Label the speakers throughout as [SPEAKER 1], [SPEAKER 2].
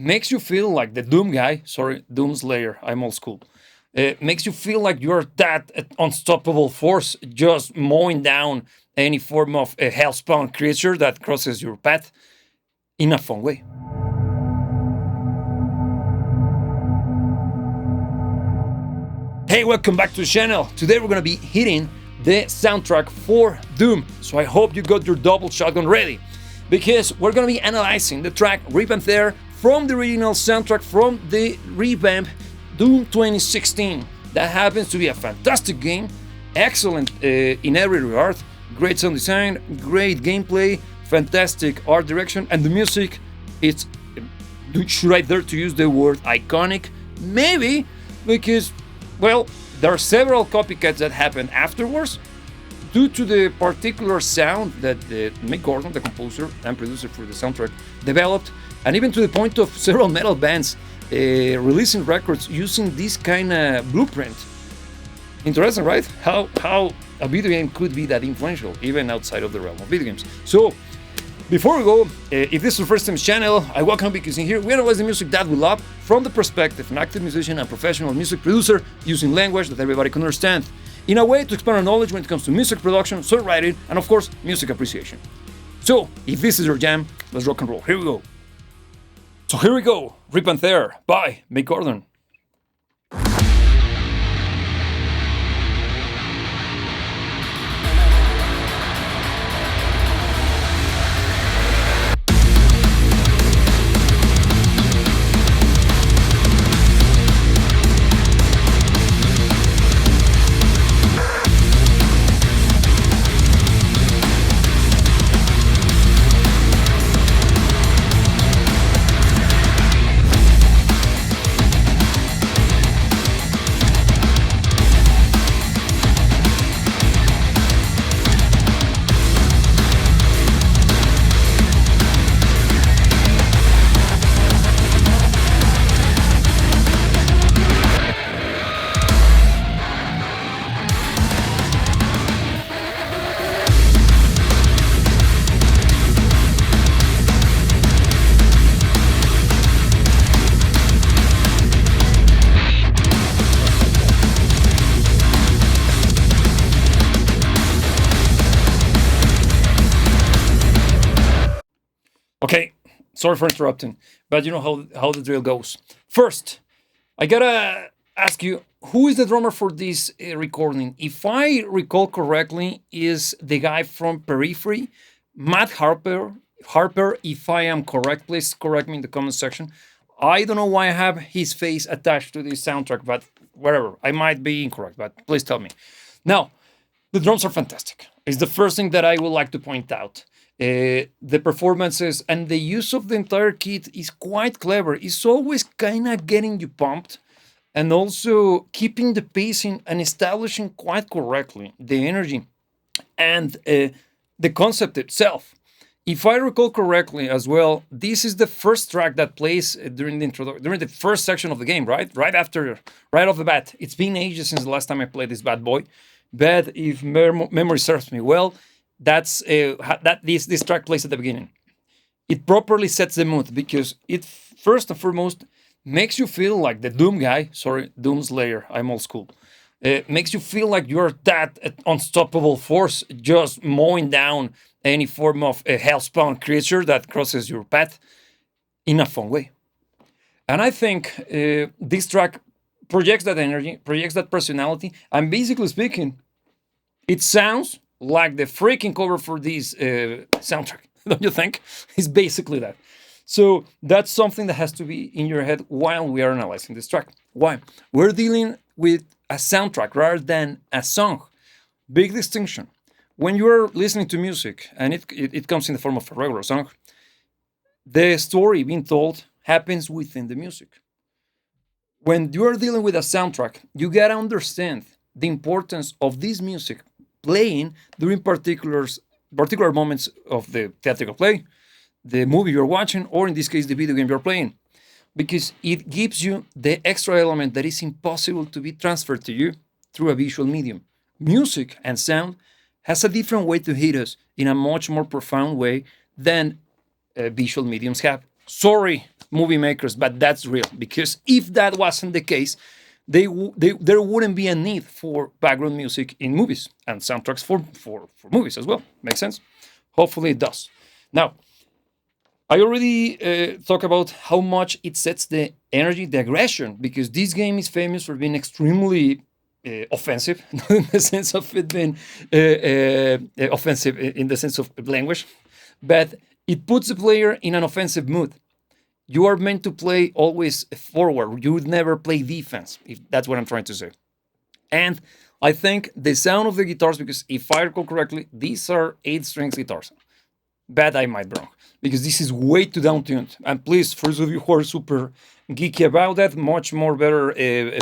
[SPEAKER 1] makes you feel like the Doom guy. Sorry, Doom Slayer. I'm old school. Makes you feel like you're that unstoppable force just mowing down any form of a hellspawn creature that crosses your path in a fun way. Hey, welcome back to the channel. Today we're gonna be hitting the soundtrack for Doom. So I hope you got your double shotgun ready, because we're gonna be analyzing the track Rip and Tear from the original soundtrack from the revamp Doom 2016. That happens to be a fantastic game, excellent in every regard, great sound design, great gameplay, fantastic art direction, and the music, it's, should I dare to use the word iconic? Maybe, because, well, there are several copycats that happen afterwards due to the particular sound that Mick Gordon, the composer and producer for the soundtrack, developed, and even to the point of several metal bands releasing records using this kind of blueprint. Interesting, right? How a video game could be that influential, even outside of the realm of video games. So, before we go, if this is your first time channel, I welcome, because in here we analyze the music that we love from the perspective of an active musician and professional music producer, using language that everybody can understand, in a way to expand our knowledge when it comes to music production, songwriting, and of course, music appreciation. So, if this is your jam, let's rock and roll. Here we go. So here we go, Rip and Tear by Mick Gordon. Okay, sorry for interrupting, but you know how the drill goes. First, I gotta ask you, who is the drummer for this recording? If I recall correctly, is the guy from Periphery, Matt Harper. Harper, if I am correct, please correct me in the comment section. I don't know why I have his face attached to this soundtrack, but whatever, I might be incorrect, but please tell me. Now, the drums are fantastic. It's the first thing that I would like to point out. The performances and the use of the entire kit is quite clever. It's always kind of getting you pumped, and also keeping the pacing and establishing quite correctly the energy and the concept itself. If I recall correctly as well, this is the first track that plays during the first section of the game, right? Right off the bat. It's been ages since the last time I played this bad boy, but if memory serves me well, that's this track plays at the beginning. It properly sets the mood, because it first and foremost makes you feel like the Doom guy. Sorry, Doom Slayer. I'm old school. Makes you feel like you're that unstoppable force just mowing down any form of a hellspawn creature that crosses your path in a fun way. And I think this track projects that energy, projects that personality, and basically speaking, it sounds like the freaking cover for this soundtrack. Don't you think? It's basically that. So that's something that has to be in your head while we are analyzing this track. Why? We're dealing with a soundtrack rather than a song. Big distinction. When you're listening to music, and it comes in the form of a regular song, the story being told happens within the music. When you're dealing with a soundtrack, you gotta understand the importance of this music playing during particular moments of the theatrical play, the movie you're watching, or in this case, the video game you're playing, because it gives you the extra element that is impossible to be transferred to you through a visual medium. Music and sound has a different way to hit us in a much more profound way than visual mediums have. Sorry, movie makers, but that's real. Because if that wasn't the case, there wouldn't be a need for background music in movies and soundtracks for movies as well. Makes sense? Hopefully it does. Now, I already talked about how much it sets the energy, the aggression, because this game is famous for being extremely offensive, not in the sense of it being offensive in the sense of language, but it puts the player in an offensive mood. You are meant to play always forward. You would never play defense, if that's what I'm trying to say. And I think the sound of the guitars, because if I recall correctly, these are 8 strings guitars. But I might be wrong, because this is way too down tuned. And please, for those of you who are super geeky about that, much more better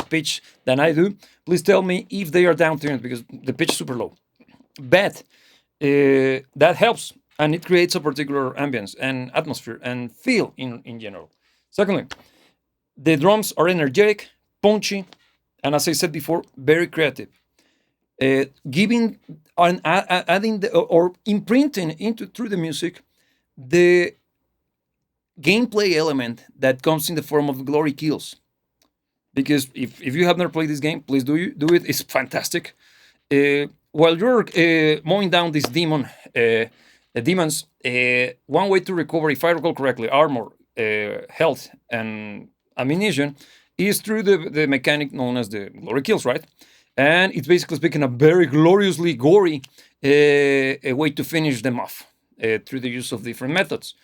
[SPEAKER 1] pitch than I do, please tell me if they are down tuned, because the pitch is super low. But that helps, and it creates a particular ambience and atmosphere and feel in general. Secondly, the drums are energetic, punchy, and as I said before, very creative. Giving and adding or imprinting into through the music the gameplay element that comes in the form of glory kills. Because if you have never played this game, please do it. It's fantastic. While you're mowing down these demons, one way to recover, if I recall correctly, armor, health, and ammunition is through the mechanic known as the glory kills, right? And it's basically speaking a very gloriously gory a way to finish them off through the use of different methods,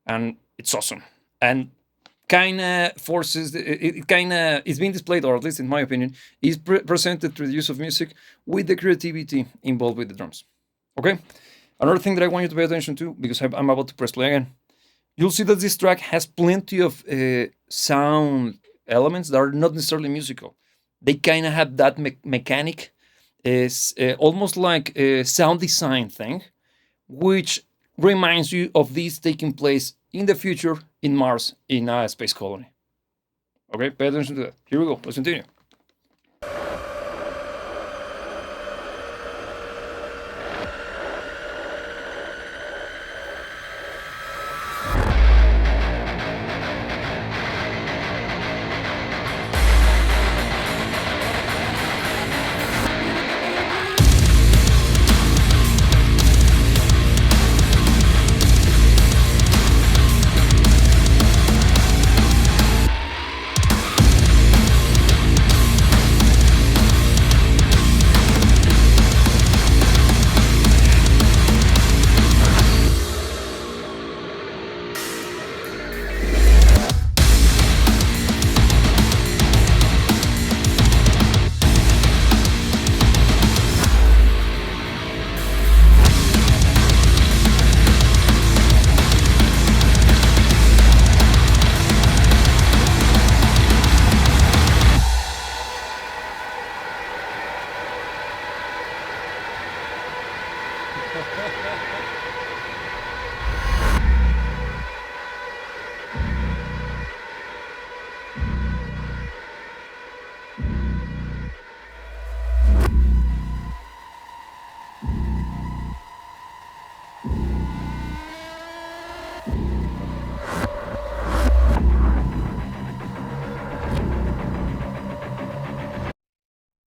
[SPEAKER 1] and it's awesome. And kind of forces it kind of is being displayed, or at least in my opinion, is presented through the use of music with the creativity involved with the drums. Okay, another thing that I want you to pay attention to, because I'm about to press play again, you'll see that this track has plenty of sound elements that are not necessarily musical. They kind of have that mechanic, is almost like a sound design thing, which reminds you of this taking place in the future in Mars in a space colony. Okay, pay attention to that. Here we go. Let's continue.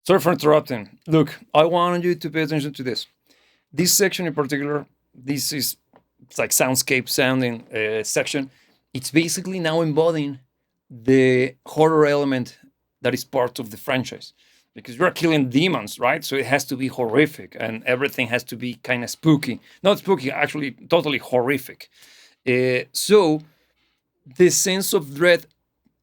[SPEAKER 1] Sorry for interrupting. Look, I wanted you to pay attention to this. This section in particular, this is it's like soundscape sounding section. It's basically now embodying the horror element that is part of the franchise, because you're killing demons, right? So it has to be horrific, and everything has to be kind of spooky. Not spooky, actually, totally horrific. So the sense of dread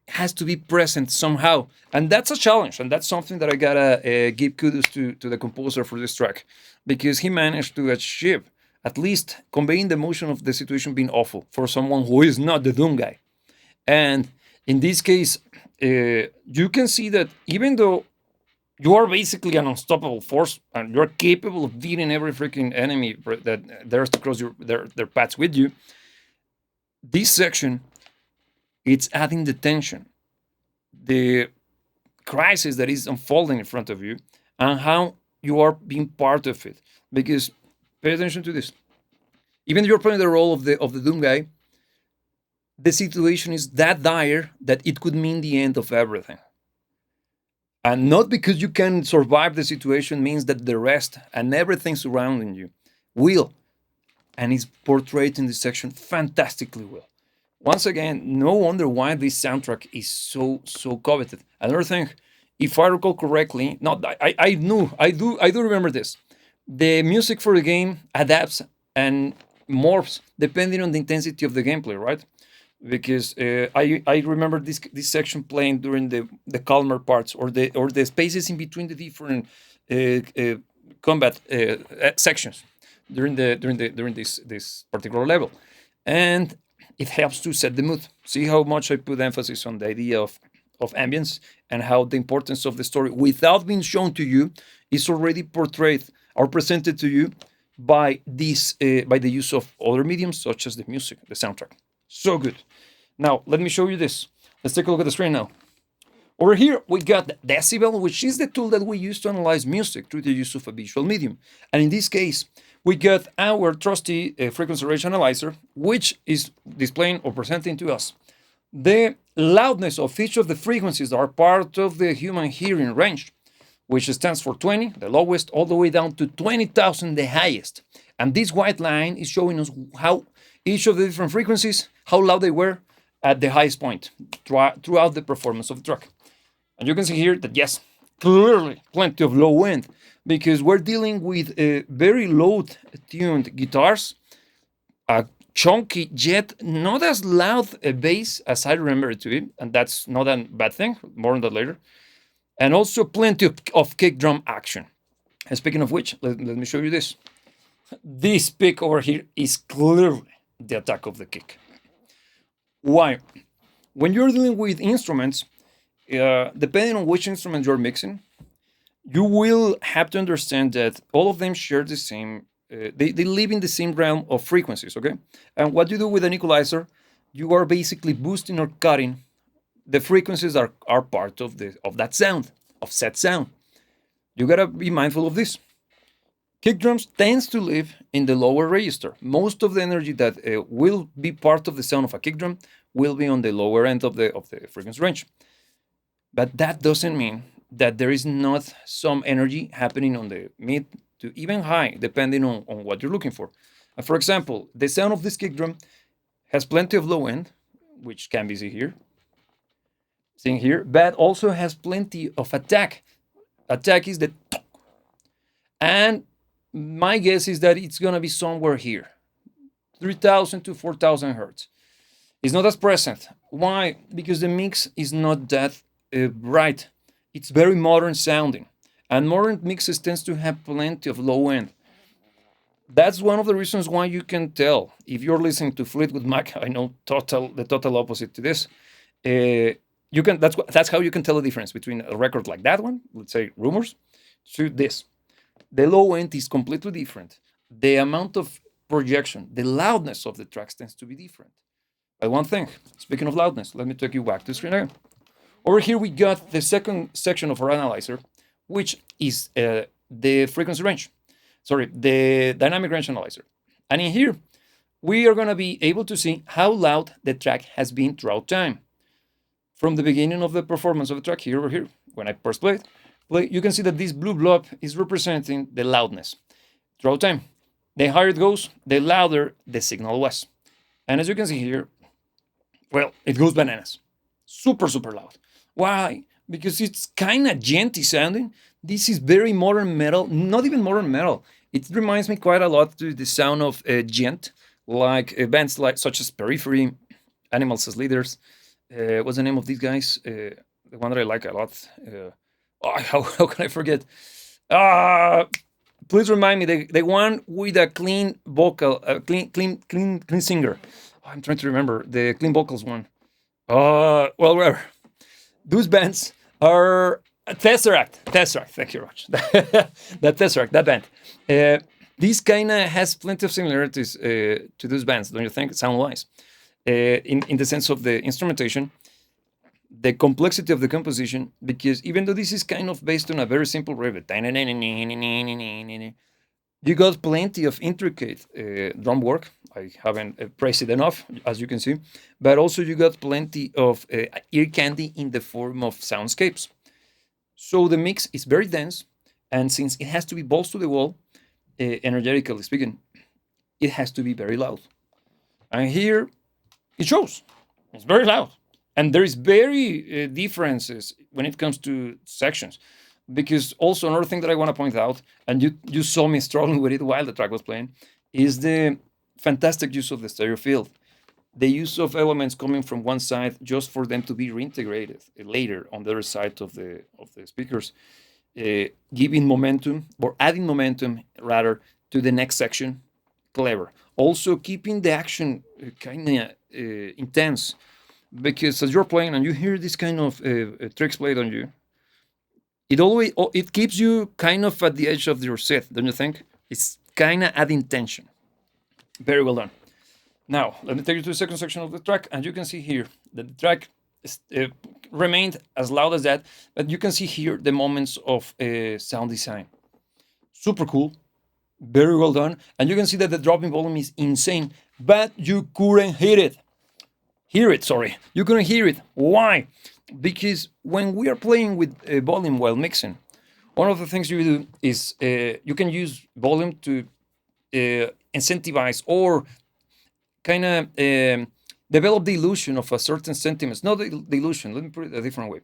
[SPEAKER 1] has to be present somehow, and that's a challenge, and that's something that I gotta give kudos to the composer for this track, because he managed to achieve at least conveying the emotion of the situation being awful for someone who is not the Doom guy. And in this case, you can see that even though you are basically an unstoppable force and you're capable of beating every freaking enemy that dares to cross their paths with you, this section, it's adding the tension, the crisis that is unfolding in front of you, and how you are being part of it. Because pay attention to this. Even if you're playing the role of the Doom guy, the situation is that dire that it could mean the end of everything. And not because you can survive the situation means that the rest and everything surrounding you will. And it's portrayed in this section fantastically well. Once again, no wonder why this soundtrack is so coveted. Another thing, if I recall correctly, not I do remember this. The music for the game adapts and morphs depending on the intensity of the gameplay, right? Because I remember this section playing during the calmer parts or the spaces in between the different combat sections during this particular level, and it helps to set the mood. See how much I put emphasis on the idea of ambience and how the importance of the story, without being shown to you, is already portrayed or presented to you by the use of other mediums such as the music, the soundtrack. So good. Now let me show you this. Let's take a look at the screen now. Over here, we got Decibel, which is the tool that we use to analyze music through the use of a visual medium. And in this case, we got our trusty frequency range analyzer, which is displaying or presenting to us the loudness of each of the frequencies that are part of the human hearing range, which stands for 20, the lowest, all the way down to 20,000, the highest. And this white line is showing us how each of the different frequencies, how loud they were at the highest point throughout the performance of the track. And you can see here that, yes, clearly plenty of low end, because we're dealing with very low tuned guitars, a chunky yet not as loud a bass as I remember it to be, and that's not a bad thing, more on that later, and also plenty of kick drum action. And speaking of which, let me show you this. This pick over here is clearly the attack of the kick. Why? When you're dealing with instruments, depending on which instrument you're mixing, you will have to understand that all of them share the same, they live in the same realm of frequencies, okay? And what you do with an equalizer, you are basically boosting or cutting the frequencies that are part of that sound, of said sound. You gotta be mindful of this. Kick drums tends to live in the lower register. Most of the energy that will be part of the sound of a kick drum will be on the lower end of the frequency range. But that doesn't mean that there is not some energy happening on the mid to even high, depending on what you're looking for. For example, the sound of this kick drum has plenty of low end, which can be seen here, but also has plenty of attack. Attack is the tok. And my guess is that it's gonna be somewhere here, 3,000 to 4,000 hertz. It's not as present. Why? Because the mix is not that bright. It's very modern sounding, and modern mixes tends to have plenty of low end. That's one of the reasons why you can tell if you're listening to Fleetwood Mac. I know the total opposite to this. You can that's how you can tell the difference between a record like that one, let's say Rumors, to this. The low end is completely different. The amount of projection, the loudness of the tracks tends to be different. But one thing, speaking of loudness, let me take you back to the screen again. Over here we got the second section of our analyzer, which is the frequency range. Sorry, the dynamic range analyzer. And in here, we are going to be able to see how loud the track has been throughout time. From the beginning of the performance of the track, here over here, when I first play, you can see that this blue blob is representing the loudness throughout time. The higher it goes, the louder the signal was. And as you can see here, well, it goes bananas. Super, super loud. Why? Because it's kind of genty sounding. This is very modern metal, not even modern metal. It reminds me quite a lot to the sound of gent, like bands such as Periphery, Animals as Leaders. What's the name of these guys? The one that I like a lot. How can I forget? Please remind me. The one with a clean vocal, clean singer. I'm trying to remember the clean vocals one. Well, whatever. Those bands are Tesseract. Thank you very much. That Tesseract, that band. This kind of has plenty of similarities to those bands, don't you think, sound-wise? In the sense of the instrumentation, the complexity of the composition, because even though this is kind of based on a very simple riff, you got plenty of intricate drum work. I haven't praised it enough, as you can see. But also, you got plenty of ear candy in the form of soundscapes. So the mix is very dense, and since it has to be balls to the wall, energetically speaking, it has to be very loud. And here it shows. It's very loud, and there is very differences when it comes to sections. Because also another thing that I want to point out, and you saw me struggling with it while the track was playing, is the fantastic use of the stereo field. The use of elements coming from one side just for them to be reintegrated later on the other side of the speakers, giving momentum or adding momentum rather to the next section. Clever. Also keeping the action kind of intense, because as you're playing and you hear this kind of tricks played on you, it keeps you kind of at the edge of your seat, don't you think? It's kind of adding tension. Very well done. Now, let me take you to the second section of the track, and you can see here that the track remained as loud as that, but you can see here the moments of sound design. Super cool, very well done, and you can see that the drop in volume is insane, but you couldn't hear it. You couldn't hear it. Why? Because when we are playing with volume while mixing, one of the things you do is you can use volume to incentivize or kind of develop the illusion of a certain sentiment. Not the illusion, let me put it a different way.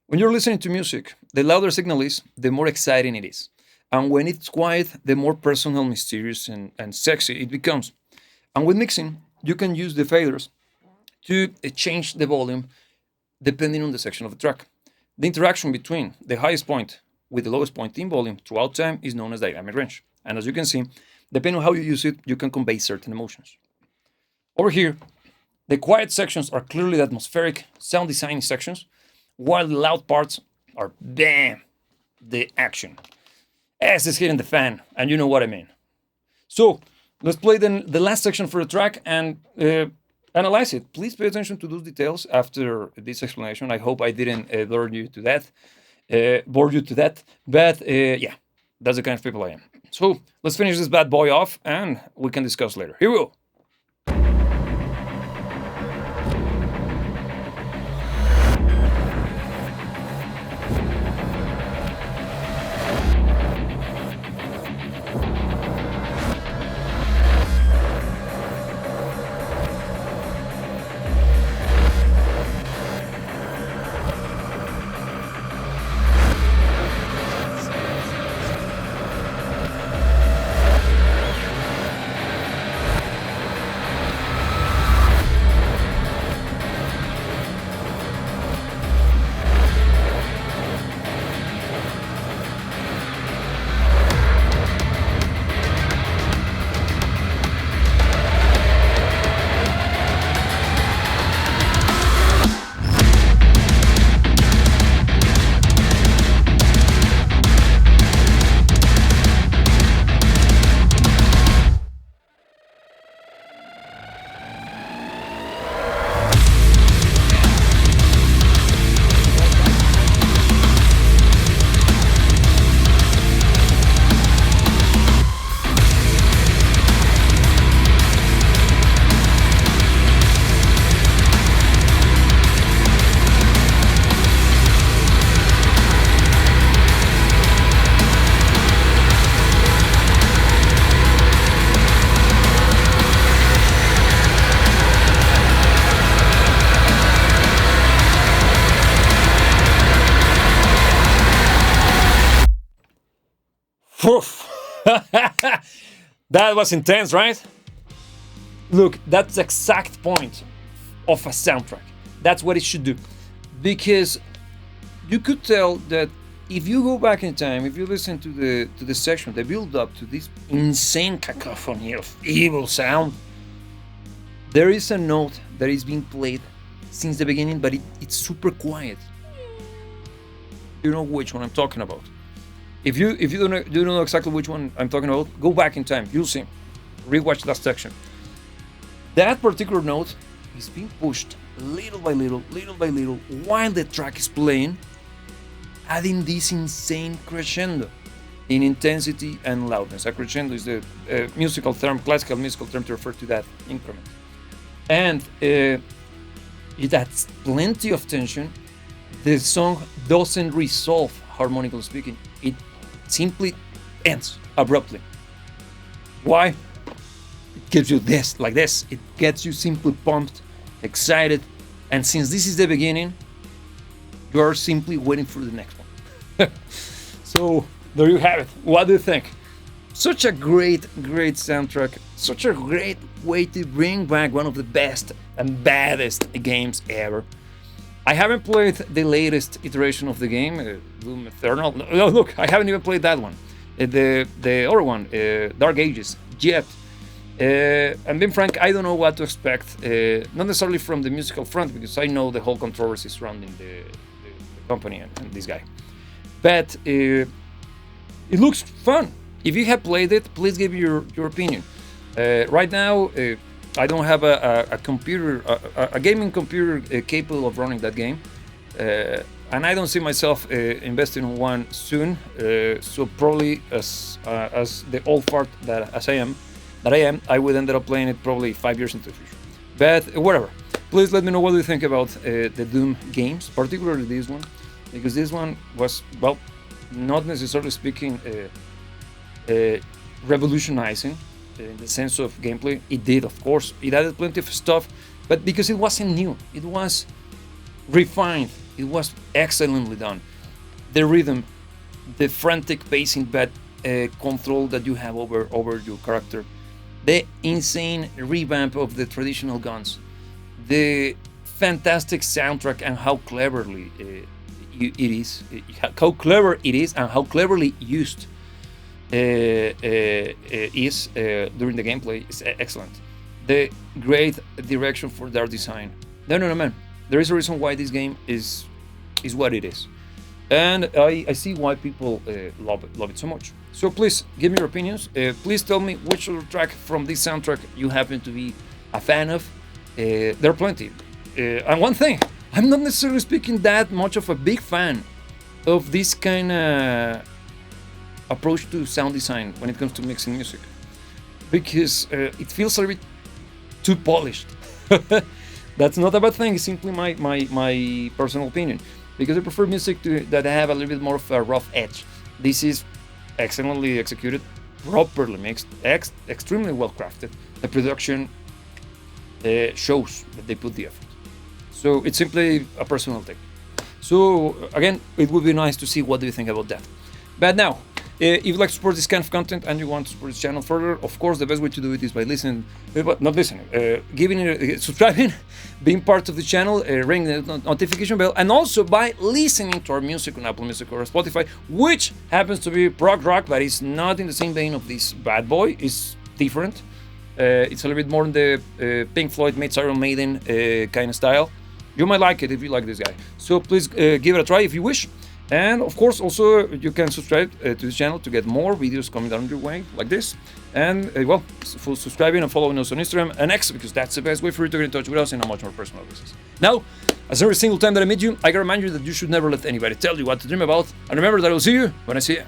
[SPEAKER 1] When you're listening to music, the louder signal is, the more exciting it is. And when it's quiet, the more personal, mysterious, and sexy it becomes. And with mixing, you can use the faders to change the volume depending on the section of the track. The interaction between the highest point with the lowest point in volume throughout time is known as dynamic range. And as you can see, depending on how you use it, you can convey certain emotions. Over here, the quiet sections are clearly the atmospheric sound design sections, while the loud parts are, bam, the action. S is hitting the fan, and you know what I mean. So, let's play the last section for the track and analyze it. Please pay attention to those details after this explanation. I hope I didn't bore you to that. But yeah, that's the kind of people I am. So, let's finish this bad boy off, and we can discuss later. Here we go. That was intense, right? Look, that's the exact point of a soundtrack. That's what it should do. Because you could tell that if you go back in time, if you listen to the section, the build up to this insane cacophony of evil sound, there is a note that is being played since the beginning, but it's super quiet. You know which one I'm talking about. If you don't know exactly which one I'm talking about, go back in time. You'll see. Rewatch that section. That particular note is being pushed little by little, while the track is playing, adding this insane crescendo. in intensity and loudness. A crescendo is the musical term, classical musical term to refer to that increment. And it adds plenty of tension. The song doesn't resolve, harmonically speaking. It simply ends abruptly. Why? It gives you this, like this. It gets you simply pumped, excited, and since this is the beginning, you are simply waiting for the next one. So there you have it. What do you think? Such a great soundtrack. Such a great way to bring back one of the best and baddest games ever. I haven't played the latest iteration of the game, Doom Eternal. No, look, I haven't even played that one. The other one, Dark Ages, yet. And being frank, I don't know what to expect. Not necessarily from the musical front, because I know the whole controversy surrounding the company and this guy. But it looks fun. If you have played it, please give your opinion. Right now, I don't have a computer, a gaming computer capable of running that game, and I don't see myself investing in one soon. So probably as the old fart that I am, I would end up playing it probably 5 years into the future. But whatever. Please let me know what you think about the Doom games, particularly this one, because this one was, well, not necessarily speaking revolutionizing in the sense of gameplay. It did, of course. It added plenty of stuff, but because it wasn't new, it was refined. It was excellently done. The rhythm, the frantic pacing, but control that you have over your character, the insane revamp of the traditional guns, the fantastic soundtrack, and how cleverly it is, and how cleverly used is during the gameplay is excellent. The great direction for the art design. No, man. There is a reason why this game is what it is, and I see why people love it so much. So please give me your opinions. Please tell me which other track from this soundtrack you happen to be a fan of. There are plenty. And one thing, I'm not necessarily speaking that much of a big fan of this kind of approach to sound design when it comes to mixing music, because it feels a bit too polished. That's not a bad thing. It's simply my personal opinion, because I prefer music that have a little bit more of a rough edge. This is excellently executed, properly mixed, extremely well crafted. The production shows that they put the effort. So it's simply a personal thing. So again, it would be nice to see what do you think about that. But now, if you'd like to support this kind of content and you want to support this channel further, of course, the best way to do it is by listening, subscribing, being part of the channel, ring the notification bell, and also by listening to our music on Apple Music or Spotify, which happens to be prog rock, but it's not in the same vein of this bad boy. It's different. It's a little bit more in the Pink Floyd meets Iron Maiden kind of style. You might like it if you like this guy. So please give it a try if you wish. And of course, also you can subscribe to this channel to get more videos coming down your way like this. And well, for subscribing and following us on Instagram and X, because that's the best way for you to get in touch with us in a much more personal basis. Now, as every single time that I meet you, I can remind you that you should never let anybody tell you what to dream about. And remember that I will see you when I see you.